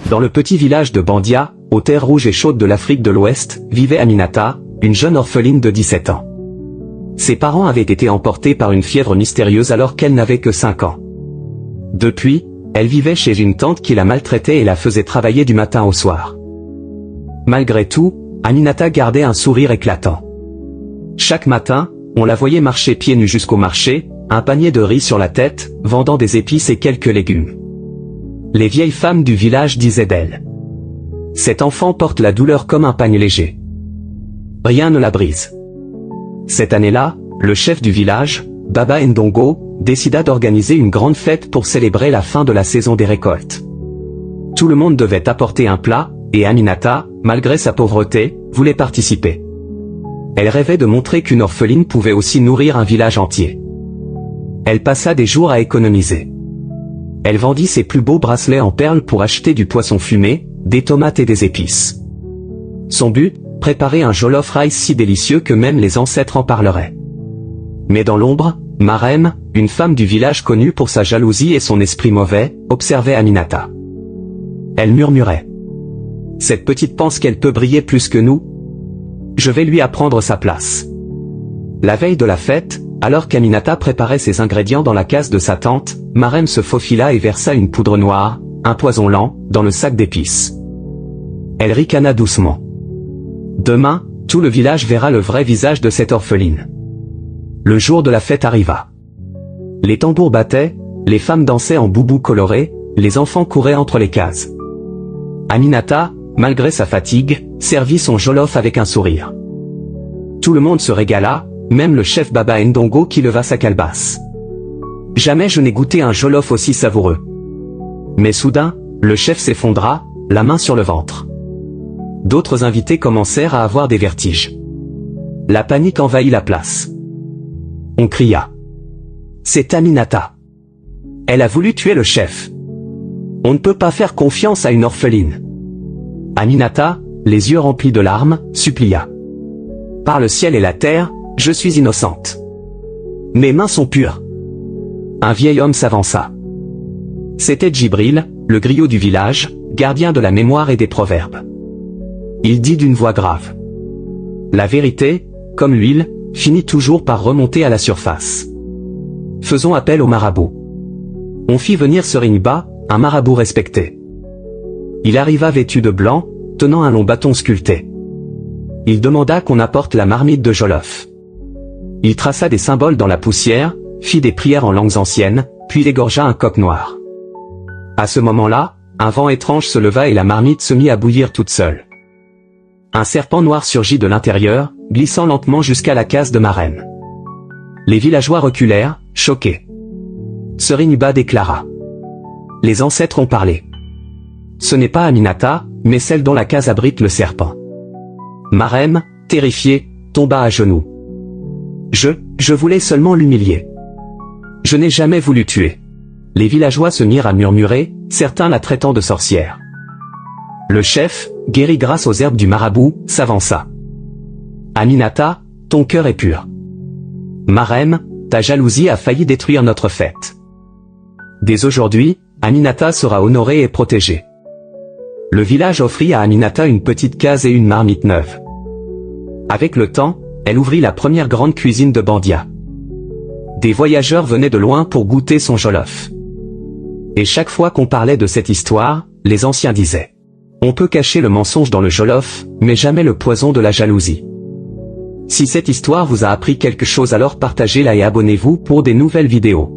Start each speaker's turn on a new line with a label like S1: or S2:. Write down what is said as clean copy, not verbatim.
S1: Dans le petit village de Bandia, aux terres rouges et chaudes de l'Afrique de l'Ouest, vivait Aminata, une jeune orpheline de 17 ans. Ses parents avaient été emportés par une fièvre mystérieuse alors qu'elle n'avait que 5 ans. Depuis, elle vivait chez une tante qui la maltraitait et la faisait travailler du matin au soir. Malgré tout, Aminata gardait un sourire éclatant. Chaque matin, on la voyait marcher pieds nus jusqu'au marché, un panier de riz sur la tête, vendant des épices et quelques légumes. Les vieilles femmes du village disaient d'elle: cet enfant porte la douleur comme un pagne léger. Rien ne la brise. Cette année-là, le chef du village, Baba Ndongo, décida d'organiser une grande fête pour célébrer la fin de la saison des récoltes. Tout le monde devait apporter un plat, et Aminata, malgré sa pauvreté, voulait participer. Elle rêvait de montrer qu'une orpheline pouvait aussi nourrir un village entier. Elle passa des jours à économiser. Elle vendit ses plus beaux bracelets en perles pour acheter du poisson fumé, des tomates et des épices. Son but, préparer un jollof rice si délicieux que même les ancêtres en parleraient. Mais dans l'ombre, Marem, une femme du village connue pour sa jalousie et son esprit mauvais, observait Aminata. Elle murmurait: cette petite pense qu'elle peut briller plus que nous. Je vais lui apprendre sa place. La veille de la fête, alors qu'Aminata préparait ses ingrédients dans la case de sa tante, Marem se faufila et versa une poudre noire, un poison lent, dans le sac d'épices. Elle ricana doucement. Demain, tout le village verra le vrai visage de cette orpheline. Le jour de la fête arriva. Les tambours battaient, les femmes dansaient en boubou colorés, les enfants couraient entre les cases. Aminata, malgré sa fatigue, servit son jollof avec un sourire. Tout le monde se régala, même le chef Baba Ndongo qui leva sa calebasse. Jamais je n'ai goûté un jollof aussi savoureux. Mais soudain, le chef s'effondra, la main sur le ventre. D'autres invités commencèrent à avoir des vertiges. La panique envahit la place. On cria: c'est Aminata. Elle a voulu tuer le chef. On ne peut pas faire confiance à une orpheline. Aminata, les yeux remplis de larmes, supplia: par le ciel et la terre, je suis innocente. Mes mains sont pures. Un vieil homme s'avança. C'était Djibril, le griot du village, gardien de la mémoire et des proverbes. Il dit d'une voix grave: la vérité, comme l'huile, finit toujours par remonter à la surface. Faisons appel au marabout. On fit venir Seriniba, un marabout respecté. Il arriva vêtu de blanc, tenant un long bâton sculpté. Il demanda qu'on apporte la marmite de jollof. Il traça des symboles dans la poussière, fit des prières en langues anciennes, puis égorgea un coq noir. À ce moment-là, un vent étrange se leva et la marmite se mit à bouillir toute seule. Un serpent noir surgit de l'intérieur, glissant lentement jusqu'à la case de Marem. Les villageois reculèrent, choqués. Seriniba déclara: les ancêtres ont parlé. Ce n'est pas Aminata, mais celle dont la case abrite le serpent. Marem, terrifié, tomba à genoux. Je voulais seulement l'humilier. Je n'ai jamais voulu tuer. Les villageois se mirent à murmurer, certains la traitant de sorcière. Le chef, guéri grâce aux herbes du marabout, s'avança. Aminata, ton cœur est pur. Marem, ta jalousie a failli détruire notre fête. Dès aujourd'hui, Aminata sera honorée et protégée. Le village offrit à Aminata une petite case et une marmite neuve. Avec le temps, elle ouvrit la première grande cuisine de Bandia. Des voyageurs venaient de loin pour goûter son jollof. Et chaque fois qu'on parlait de cette histoire, les anciens disaient: on peut cacher le mensonge dans le jollof, mais jamais le poison de la jalousie. Si cette histoire vous a appris quelque chose, alors partagez-la et abonnez-vous pour des nouvelles vidéos.